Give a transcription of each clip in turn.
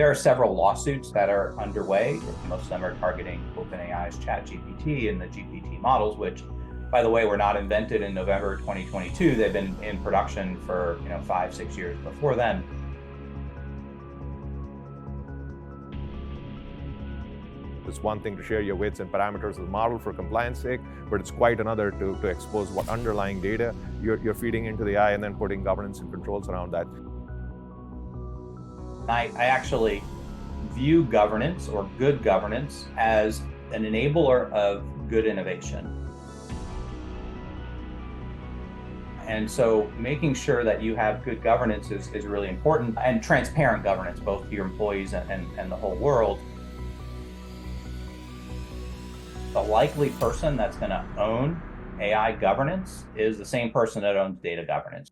There are several lawsuits that are underway. Most of them are targeting OpenAI's ChatGPT and the GPT models, which, by the way, were not invented in November 2022. They've been in production for 5, 6 years before then. It's one thing to share your weights and parameters of the model for compliance sake, but it's quite another to expose what underlying data you're feeding into the AI and then putting governance and controls around that. I actually view governance or good governance as an enabler of good innovation. And so making sure that you have good governance is really important, and transparent governance, both to your employees and the whole world. The likely person that's going to own AI governance is the same person that owns data governance.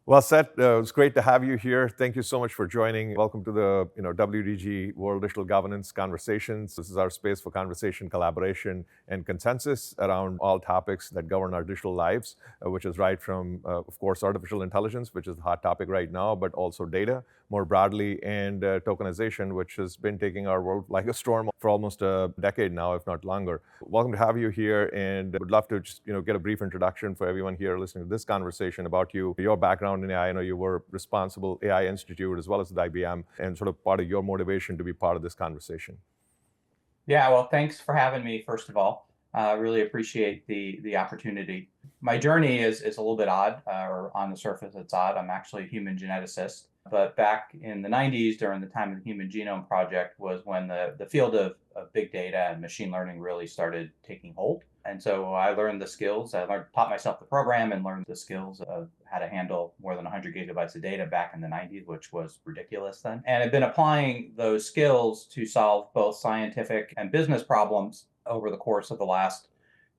Well, Seth, it's great to have you here. Thank you so much for joining. Welcome to the WDG World Digital Governance Conversations. This is our space for conversation, collaboration, and consensus around all topics that govern our digital lives, which is right from, of course, artificial intelligence, which is the hot topic right now, but also data more broadly, and tokenization, which has been taking our world like a storm for almost a decade now, if not longer. Welcome to have you here, and would love to just get a brief introduction for everyone here listening to this conversation about you, your background in AI. I know you were responsible AI Institute as well as the IBM, and sort of part of your motivation to be part of this conversation. Yeah, well, thanks for having me, first of all. Really appreciate the opportunity. My journey is a little bit odd, or on the surface it's odd. I'm actually a human geneticist. But back in the 90s, during the time of the Human Genome Project, was when the field of big data and machine learning really started taking hold. And so I learned the skills. Taught myself the program and learned the skills of how to handle more than 100 gigabytes of data back in the 90s, which was ridiculous then. And I've been applying those skills to solve both scientific and business problems over the course of the last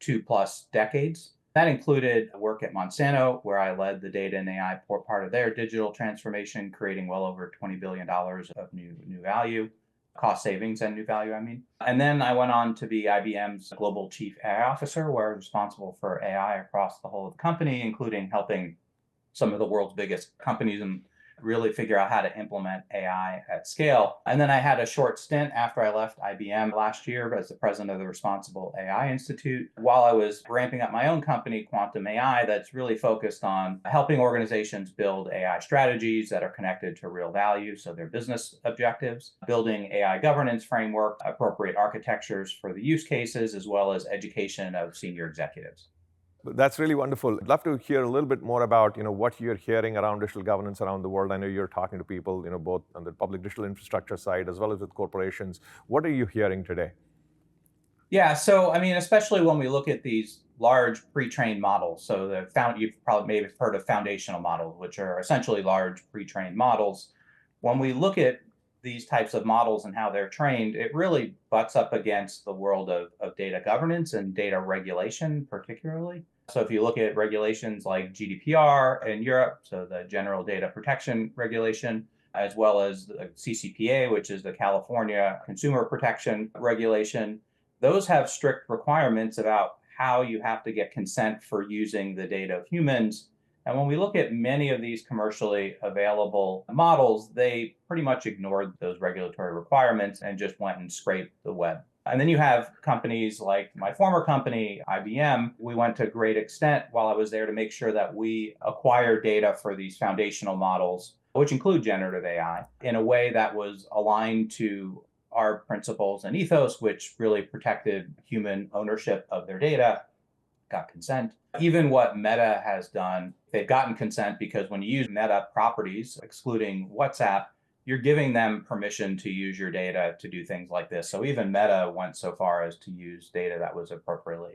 2+ decades. That included work at Monsanto, where I led the data and AI part of their digital transformation, creating well over $20 billion of new value, cost savings and new value, I mean. And then I went on to be IBM's Global Chief AI Officer, where I was responsible for AI across the whole of the company, including helping some of the world's biggest companies and really figure out how to implement AI at scale. And then I had a short stint after I left IBM last year as the president of the Responsible AI Institute, while I was ramping up my own company, Qantum AI, that's really focused on helping organizations build AI strategies that are connected to real value, so their business objectives, building AI governance framework, appropriate architectures for the use cases, as well as education of senior executives. That's really wonderful. I'd love to hear a little bit more about what you're hearing around digital governance around the world. I know you're talking to people, both on the public digital infrastructure side as well as with corporations. What are you hearing today? Yeah, so I mean, especially when we look at these large pre-trained models. So you've probably maybe heard of foundational models, which are essentially large pre-trained models. When we look at these types of models and how they're trained, it really butts up against the world of data governance and data regulation, particularly. So if you look at regulations like GDPR in Europe, so the General Data Protection Regulation, as well as the CCPA, which is the California Consumer Protection Regulation, those have strict requirements about how you have to get consent for using the data of humans. And when we look at many of these commercially available models, they pretty much ignored those regulatory requirements and just went and scraped the web. And then you have companies like my former company, IBM. We went to great extent while I was there to make sure that we acquire data for these foundational models, which include generative AI, in a way that was aligned to our principles and ethos, which really protected human ownership of their data, got consent. Even what Meta has done, they've gotten consent because when you use Meta properties, excluding WhatsApp, you're giving them permission to use your data to do things like this. So even Meta went so far as to use data that was appropriately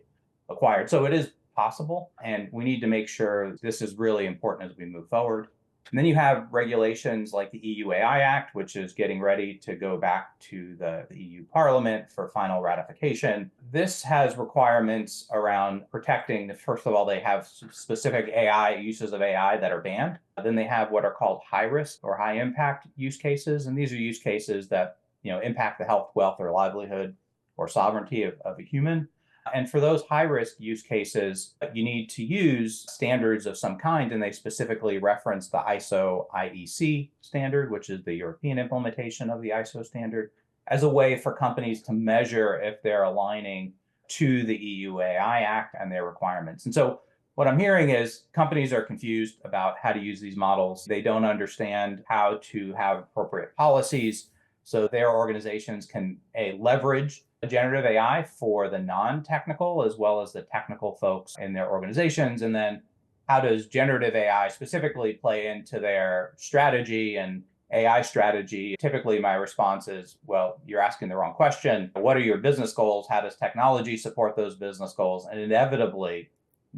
acquired. So it is possible, and we need to make sure this is really important as we move forward. And then you have regulations like the EU AI Act, which is getting ready to go back to the EU Parliament for final ratification. This has requirements around protecting, first of all, they have specific AI uses of AI that are banned. Then they have what are called high risk or high impact use cases. And these are use cases that impact the health, wealth, or livelihood or sovereignty of a human. And for those high risk use cases, you need to use standards of some kind. And they specifically reference the ISO IEC standard, which is the European implementation of the ISO standard, as a way for companies to measure if they're aligning to the EU AI Act and their requirements. And so what I'm hearing is companies are confused about how to use these models. They don't understand how to have appropriate policies so their organizations can leverage generative AI for the non-technical as well as the technical folks in their organizations. And then how does generative AI specifically play into their strategy and AI strategy? Typically, my response is, well, you're asking the wrong question. What are your business goals? How does technology support those business goals? And inevitably,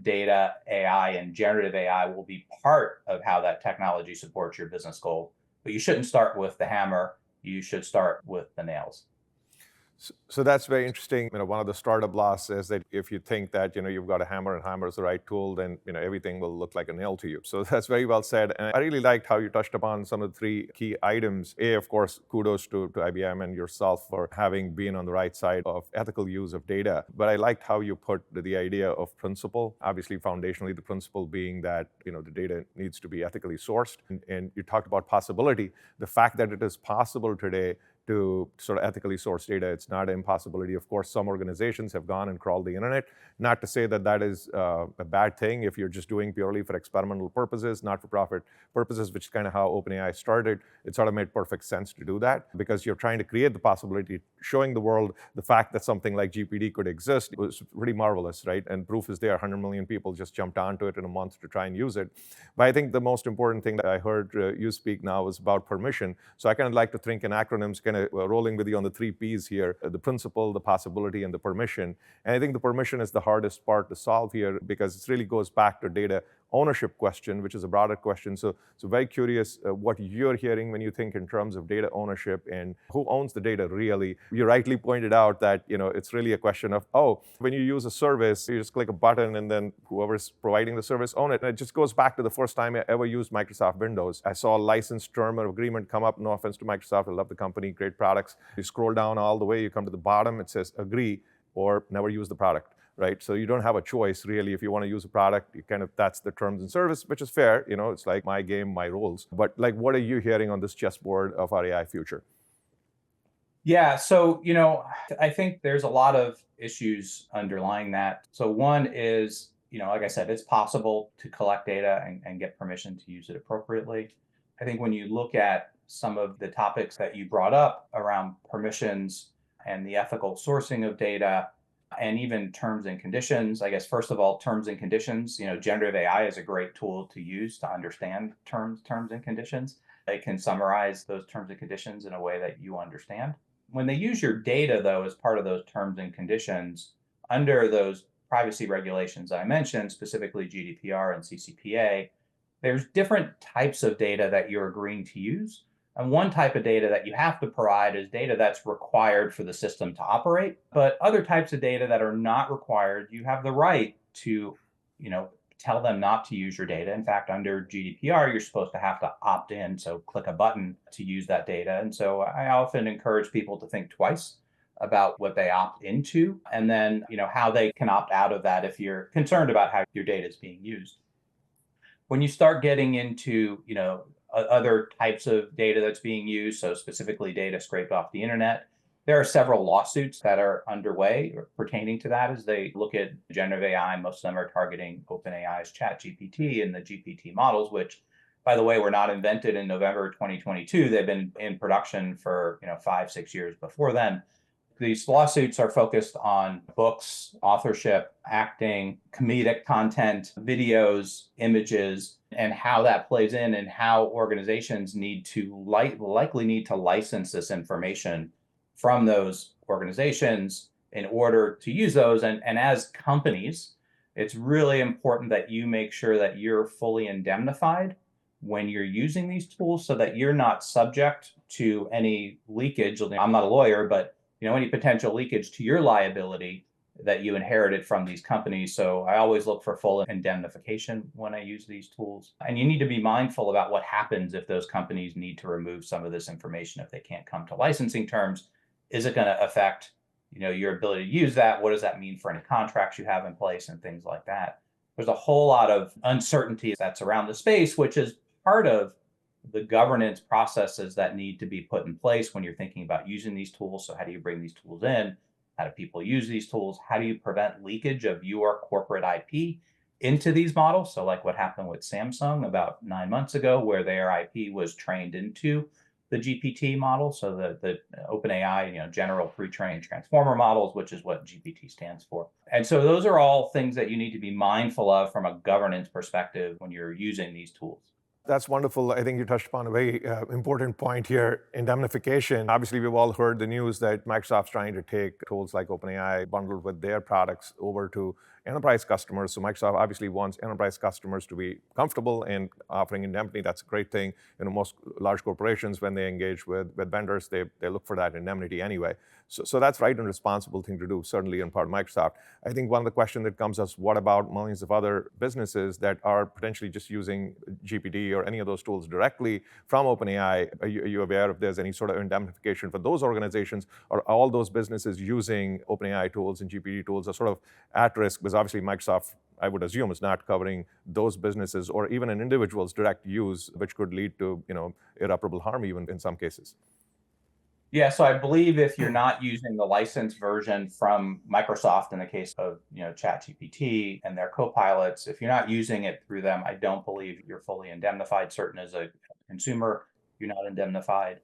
data, AI, and generative AI will be part of how that technology supports your business goal. But you shouldn't start with the hammer. You should start with the nails. So that's very interesting. One of the startup laws says that if you think that, you've got a hammer and hammer is the right tool, then, everything will look like a nail to you. So that's very well said. And I really liked how you touched upon some of the three key items. Of course, kudos to IBM and yourself for having been on the right side of ethical use of data. But I liked how you put the idea of principle, obviously foundationally the principle being that, the data needs to be ethically sourced. And you talked about possibility. The fact that it is possible today to sort of ethically source data. It's not an impossibility. Of course, some organizations have gone and crawled the internet. Not to say that that is a bad thing if you're just doing purely for experimental purposes, not-for-profit purposes, which is kind of how OpenAI started. It sort of made perfect sense to do that because you're trying to create the possibility, showing the world the fact that something like GPT could exist was pretty marvelous, right? And proof is there. 100 million people just jumped onto it in a month to try and use it. But I think the most important thing that I heard you speak now was about permission. So I kind of like to think in acronyms, kind of rolling with you on the three Ps here, the principle, the possibility, and the permission. And I think the permission is the hardest part to solve here because it really goes back to data ownership question, which is a broader question. So very curious what you're hearing when you think in terms of data ownership and who owns the data really. You rightly pointed out that, it's really a question of, when you use a service, you just click a button and then whoever's providing the service own it. And it just goes back to the first time I ever used Microsoft Windows. I saw a license term of agreement come up. No offense to Microsoft, I love the company, great products. You scroll down all the way, you come to the bottom, it says agree or never use the product. Right? So you don't have a choice really. If you want to use a product, that's the terms and service, which is fair. It's like my game, my rules. But what are you hearing on this chessboard of our AI future? Yeah, so, I think there's a lot of issues underlying that. So one is, like I said, it's possible to collect data and get permission to use it appropriately. I think when you look at some of the topics that you brought up around permissions and the ethical sourcing of data, and even terms and conditions. I guess, first of all, terms and conditions, generative AI is a great tool to use to understand terms and conditions. It can summarize those terms and conditions in a way that you understand. When they use your data, though, as part of those terms and conditions, under those privacy regulations I mentioned, specifically GDPR and CCPA, there's different types of data that you're agreeing to use. And one type of data that you have to provide is data that's required for the system to operate. But other types of data that are not required, you have the right to, tell them not to use your data. In fact, under GDPR, you're supposed to have to opt in. So click a button to use that data. And so I often encourage people to think twice about what they opt into and then, how they can opt out of that if you're concerned about how your data is being used. When you start getting into, other types of data that's being used, so specifically data scraped off the internet, there are several lawsuits that are underway pertaining to that as they look at generative AI. Most of them are targeting OpenAI's ChatGPT and the GPT models, which, by the way, were not invented in November 2022. They've been in production for 5-6 years before then. These lawsuits are focused on books, authorship, acting, comedic content, videos, images, and how that plays in and how organizations need to likely need to license this information from those organizations in order to use those. And as companies, it's really important that you make sure that you're fully indemnified when you're using these tools so that you're not subject to any leakage. I'm not a lawyer, but any potential leakage to your liability that you inherited from these companies. So I always look for full indemnification when I use these tools. And you need to be mindful about what happens if those companies need to remove some of this information if they can't come to licensing terms. Is it going to affect your ability to use that. What does that mean for any contracts you have in place and things like that? There's a whole lot of uncertainty that's around the space, which is part of the governance processes that need to be put in place when you're thinking about using these tools. So how do you bring these tools in? How do people use these tools? How do you prevent leakage of your corporate IP into these models? So like what happened with Samsung about 9 months ago, where their IP was trained into the GPT model. So the OpenAI, general pre-trained transformer models, which is what GPT stands for. And so those are all things that you need to be mindful of from a governance perspective when you're using these tools. That's wonderful. I think you touched upon a very important point here, indemnification. Obviously, we've all heard the news that Microsoft's trying to take tools like OpenAI bundled with their products over to enterprise customers. So Microsoft obviously wants enterprise customers to be comfortable in offering indemnity. That's a great thing. Most large corporations, when they engage with vendors, they look for that indemnity anyway. So that's right and responsible thing to do, certainly on part of Microsoft. I think one of the questions that comes is, what about millions of other businesses that are potentially just using GPT or any of those tools directly from OpenAI? Are you aware if there's any sort of indemnification for those organizations, or all those businesses using OpenAI tools and GPT tools are sort of at risk? Because obviously Microsoft, I would assume, is not covering those businesses or even an individual's direct use, which could lead to irreparable harm even in some cases. Yeah, so I believe if you're not using the licensed version from Microsoft in the case of, ChatGPT and their copilots, if you're not using it through them, I don't believe you're fully indemnified. Certain as a consumer, you're not indemnified.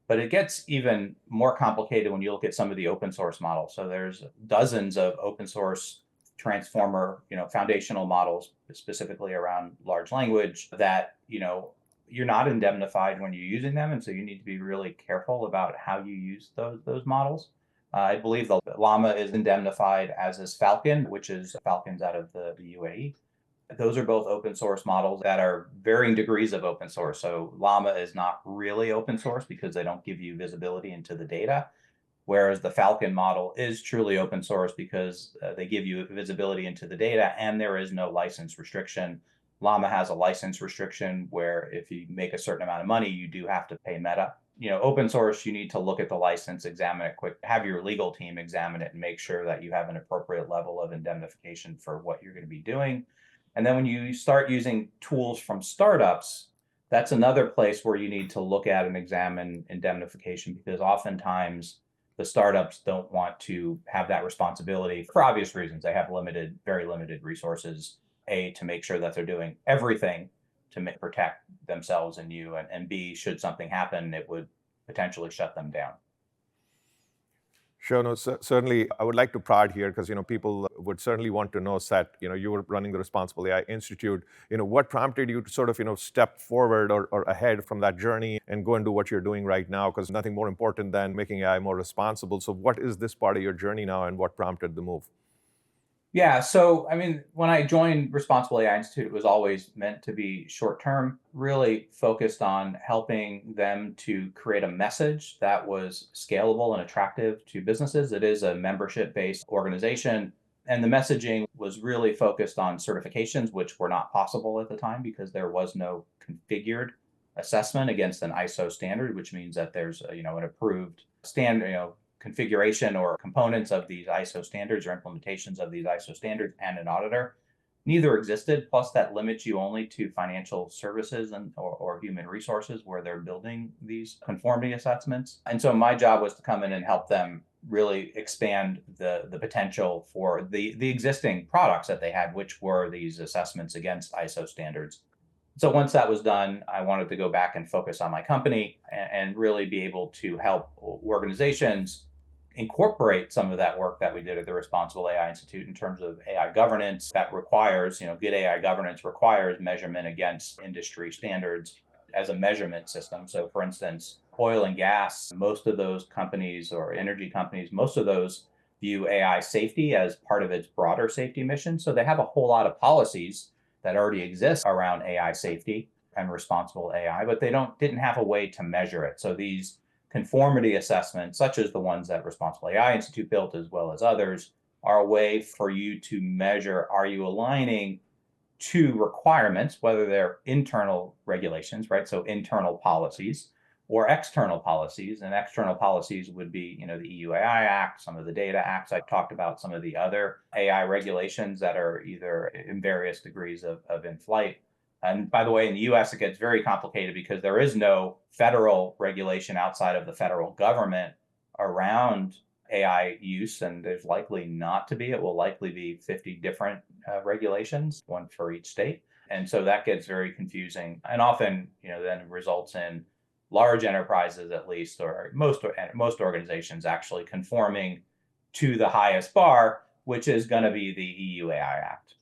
But it gets even more complicated when you look at some of the open source models. So there's dozens of open source transformer, foundational models, specifically around large language that, you're not indemnified when you're using them, and so you need to be really careful about how you use those models. I believe the Llama is indemnified, as is Falcon, which is Falcon's out of the UAE. Those are both open source models that are varying degrees of open source. So Llama is not really open source because they don't give you visibility into the data, whereas the Falcon model is truly open source because they give you visibility into the data and there is no license restriction. Llama has a license restriction where if you make a certain amount of money, you do have to pay Meta. Open source, you need to look at the license, examine it quick, have your legal team examine it and make sure that you have an appropriate level of indemnification for what you're going to be doing. And then when you start using tools from startups, that's another place where you need to look at and examine indemnification, because oftentimes the startups don't want to have that responsibility for obvious reasons. They have very limited resources, to make sure that they're doing everything to protect themselves and you, and B, should something happen, it would potentially shut them down. Sure, no, certainly I would like to prod here because people would certainly want to know, Seth, you were running the Responsible AI Institute. What prompted you to sort of step forward or ahead from that journey and go and do what you're doing right now? Because nothing more important than making AI more responsible. So what is this part of your journey now, and what prompted the move? Yeah, so when I joined Responsible AI Institute, it was always meant to be short term, really focused on helping them to create a message that was scalable and attractive to businesses. It is a membership based organization. And the messaging was really focused on certifications, which were not possible at the time because there was no configured assessment against an ISO standard, which means that there's an approved standard, configuration or components of these ISO standards or implementations of these ISO standards and an auditor. Neither existed. Plus, that limits you only to financial services or human resources where they're building these conformity assessments. And so my job was to come in and help them really expand the potential for the existing products that they had, which were these assessments against ISO standards. So once that was done, I wanted to go back and focus on my company and really be able to help organizations incorporate some of that work that we did at the Responsible AI Institute in terms of AI governance that requires, good AI governance requires measurement against industry standards as a measurement system. So for instance, oil and gas, most of those companies or energy companies, most of those view AI safety as part of its broader safety mission. So they have a whole lot of policies that already exist around AI safety and responsible AI, but they didn't have a way to measure it. So these conformity assessments, such as the ones that Responsible AI Institute built, as well as others, are a way for you to measure, are you aligning to requirements, whether they're internal regulations, right? So internal policies, or external policies. And external policies would be, the EU AI Act, some of the data acts. I talked about some of the other AI regulations that are either in various degrees of in flight. And by the way, in the US, it gets very complicated because there is no federal regulation outside of the federal government around AI use, and there's likely not to be. It will likely be 50 different regulations, one for each state. And so that gets very confusing and often, then results in large enterprises, at least, or most organizations actually conforming to the highest bar, which is going to be the EU AI Act.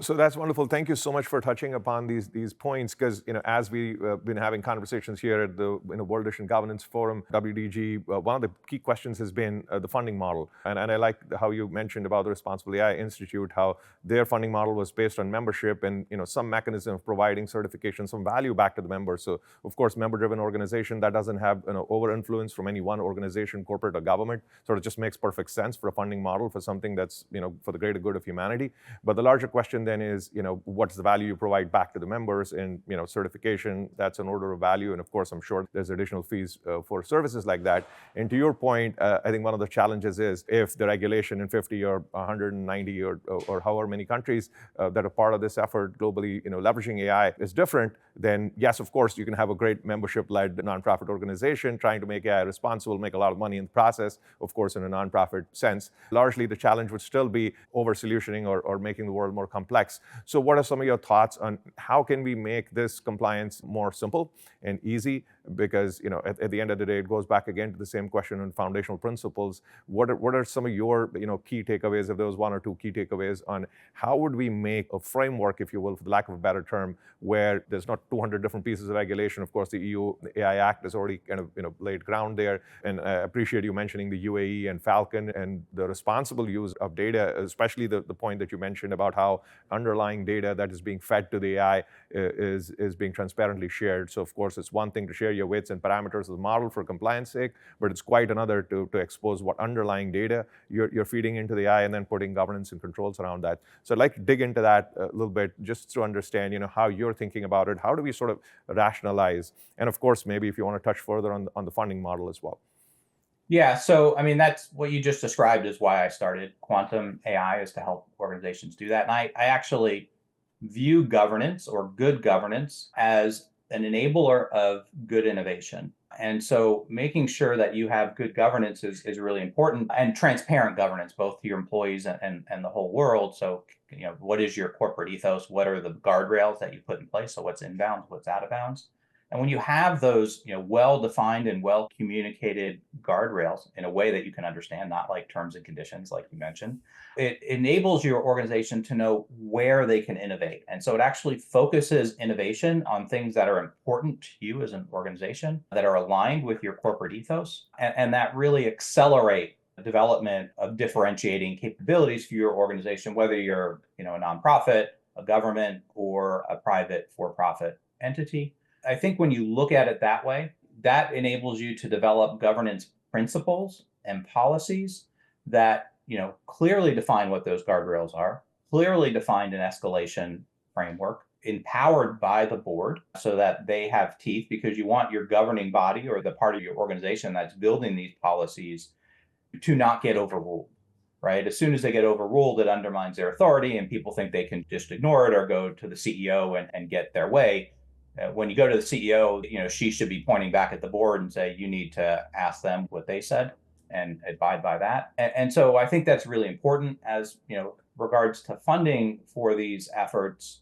So that's wonderful. Thank you so much for touching upon these points, because as we've been having conversations here at the World Digital Governance Forum, WDG, one of the key questions has been the funding model, and I like how you mentioned about the Responsible AI Institute, how their funding model was based on membership and some mechanism of providing certification, some value back to the members. So of course, member-driven organization that doesn't have over influence from any one organization, corporate or government, sort of just makes perfect sense for a funding model for something that's for the greater good of humanity. But the larger question then is, what's the value you provide back to the members? And certification, that's an order of value, and of course I'm sure there's additional fees for services like that. And to your point, I think one of the challenges is if the regulation in 50 or 190 or however many countries that are part of this effort globally, leveraging AI is different, then yes, of course you can have a great membership-led nonprofit organization trying to make AI responsible, make a lot of money in the process, of course in a nonprofit sense. Largely the challenge would still be over-solutioning or making the world more complex. So what are some of your thoughts on how can we make this compliance more simple and easy? Because at the end of the day, it goes back again to the same question on foundational principles. What are some of your key takeaways, if there was one or two key takeaways, on how would we make a framework, if you will, for the lack of a better term, where there's not 200 different pieces of regulation? Of course, the EU AI Act has already kind of laid ground there, and I appreciate you mentioning the UAE and Falcon and the responsible use of data, especially the point that you mentioned about how underlying data that is being fed to the AI is being transparently shared. So of course, it's one thing to share your weights and parameters of the model for compliance sake, but it's quite another to expose what underlying data you're feeding into the AI and then putting governance and controls around that. So I'd like to dig into that a little bit just to understand how you're thinking about it. How do we sort of rationalize? And of course, maybe if you want to touch further on the funding model as well. Yeah, so I mean, that's what you just described is why I started Qantum AI, is to help organizations do that. And I actually view governance or good governance as an enabler of good innovation. And so making sure that you have good governance is really important, and transparent governance, both to your employees and the whole world. So, what is your corporate ethos? What are the guardrails that you put in place? So what's inbound, what's out of bounds? And when you have those, well-defined and well-communicated guardrails in a way that you can understand, not like terms and conditions, like you mentioned, it enables your organization to know where they can innovate. And so it actually focuses innovation on things that are important to you as an organization, that are aligned with your corporate ethos, and that really accelerate the development of differentiating capabilities for your organization, whether you're, a nonprofit, a government, or a private for-profit entity. I think when you look at it that way, that enables you to develop governance principles and policies that, clearly define what those guardrails are, clearly defined an escalation framework, empowered by the board so that they have teeth, because you want your governing body or the part of your organization that's building these policies to not get overruled. Right? As soon as they get overruled, it undermines their authority, and people think they can just ignore it or go to the CEO and get their way. When you go to the CEO, she should be pointing back at the board and say, you need to ask them what they said and abide by that. And so I think that's really important. As regards to funding for these efforts,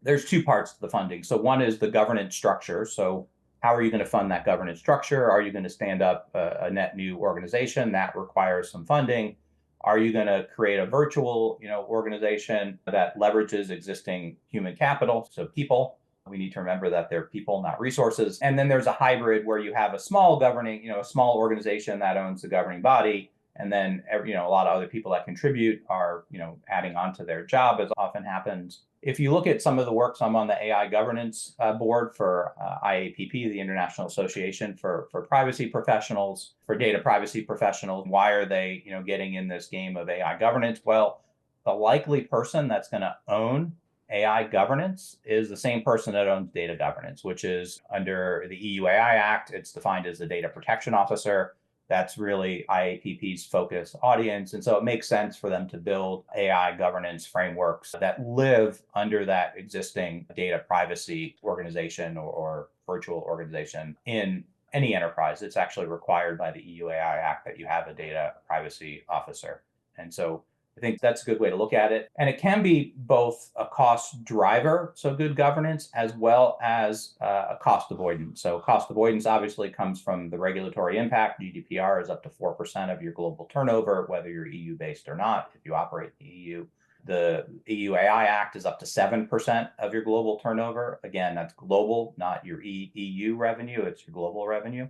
there's two parts to the funding. So one is the governance structure. So how are you going to fund that governance structure? Are you going to stand up a net new organization? That requires some funding. Are you going to create a virtual, organization that leverages existing human capital? So people. We need to remember that they're people, not resources. And then there's a hybrid where you have a small governing, a small organization that owns the governing body. And then, a lot of other people that contribute are, adding on to their job, as often happens. If you look at some of the work, so I'm on the AI governance board for IAPP, the International Association for Privacy Professionals, for data privacy professionals. Why are they, getting in this game of AI governance? Well, the likely person that's going to own AI governance is the same person that owns data governance, which is under the EU AI Act. It's defined as the data protection officer. That's really IAPP's focus audience. And so it makes sense for them to build AI governance frameworks that live under that existing data privacy organization or virtual organization in any enterprise. It's actually required by the EU AI Act that you have a data privacy officer. And so I think that's a good way to look at it. And it can be both a cost driver, so good governance, as well as a cost avoidance. So cost avoidance obviously comes from the regulatory impact. GDPR is up to 4% of your global turnover, whether you're EU based or not, if you operate in the EU. The EU AI Act is up to 7% of your global turnover. Again, that's global, not your EU revenue, it's your global revenue.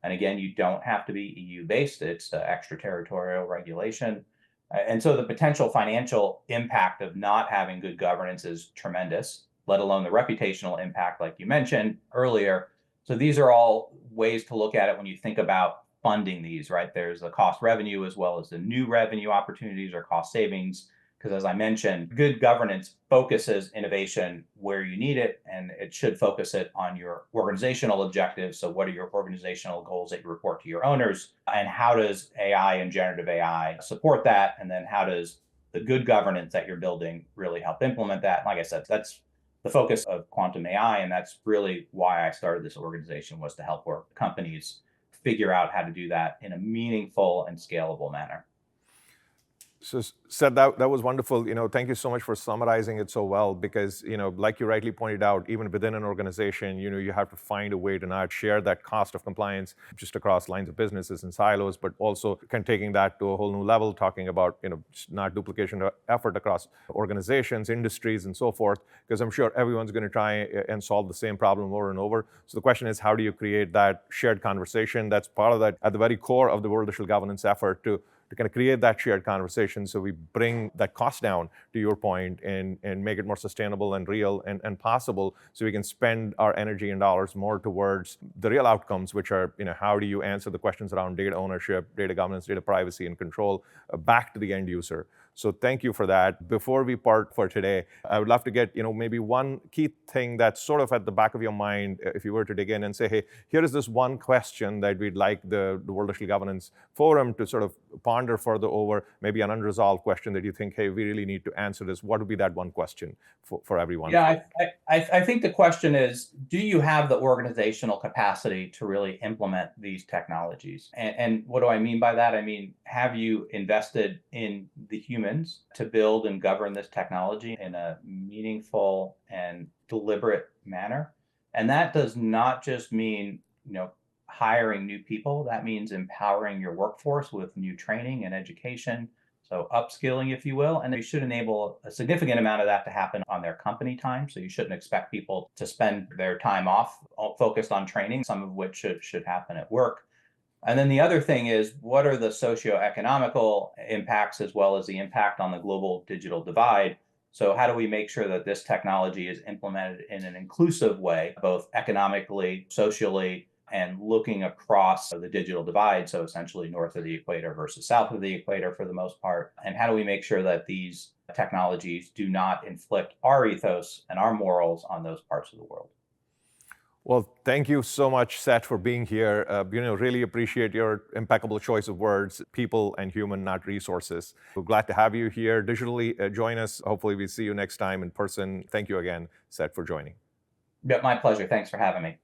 And again, you don't have to be EU based, it's extraterritorial regulation. And so the potential financial impact of not having good governance is tremendous, let alone the reputational impact, like you mentioned earlier. So these are all ways to look at it when you think about funding these, right? There's the cost revenue as well as the new revenue opportunities or cost savings. Because as I mentioned, good governance focuses innovation where you need it, and it should focus it on your organizational objectives. So what are your organizational goals that you report to your owners? And how does AI and generative AI support that? And then how does the good governance that you're building really help implement that? Like I said, that's the focus of Quantum AI, and that's really why I started this organization, was to help work companies figure out how to do that in a meaningful and scalable manner. So, Seth, that was wonderful. Thank you so much for summarizing it so well, because, like you rightly pointed out, even within an organization, you have to find a way to not share that cost of compliance just across lines of businesses and silos, but also taking that to a whole new level, talking about, not duplication of effort across organizations, industries, and so forth, because I'm sure everyone's going to try and solve the same problem over and over. So the question is, how do you create that shared conversation? That's part of that, at the very core of the World Digital Governance effort, to kind of create that shared conversation, so we bring that cost down, to your point, and make it more sustainable and real and possible, so we can spend our energy and dollars more towards the real outcomes, which are, how do you answer the questions around data ownership, data governance, data privacy, and control back to the end user. So thank you for that. Before we part for today, I would love to get, maybe one key thing that's sort of at the back of your mind, if you were to dig in and say, hey, here is this one question that we'd like the World Digital Governance Forum to sort of ponder further over, maybe an unresolved question that you think, hey, we really need to answer this. What would be that one question for everyone? Yeah, I think the question is, do you have the organizational capacity to really implement these technologies? And what do I mean by that? I mean, have you invested in the humans to build and govern this technology in a meaningful and deliberate manner? And that does not just mean, hiring new people. That means empowering your workforce with new training and education. So upskilling, if you will, and you should enable a significant amount of that to happen on their company time. So you shouldn't expect people to spend their time off focused on training, some of which should happen at work. And then the other thing is, what are the socioeconomical impacts as well as the impact on the global digital divide? So how do we make sure that this technology is implemented in an inclusive way, both economically, socially, and looking across the digital divide, so essentially north of the equator versus south of the equator for the most part? And how do we make sure that these technologies do not inflict our ethos and our morals on those parts of the world? Well, thank you so much, Seth, for being here. Really appreciate your impeccable choice of words, people and human, not resources. We're glad to have you here digitally. Join us. Hopefully we see you next time in person. Thank you again, Seth, for joining. Yeah, my pleasure. Thanks for having me.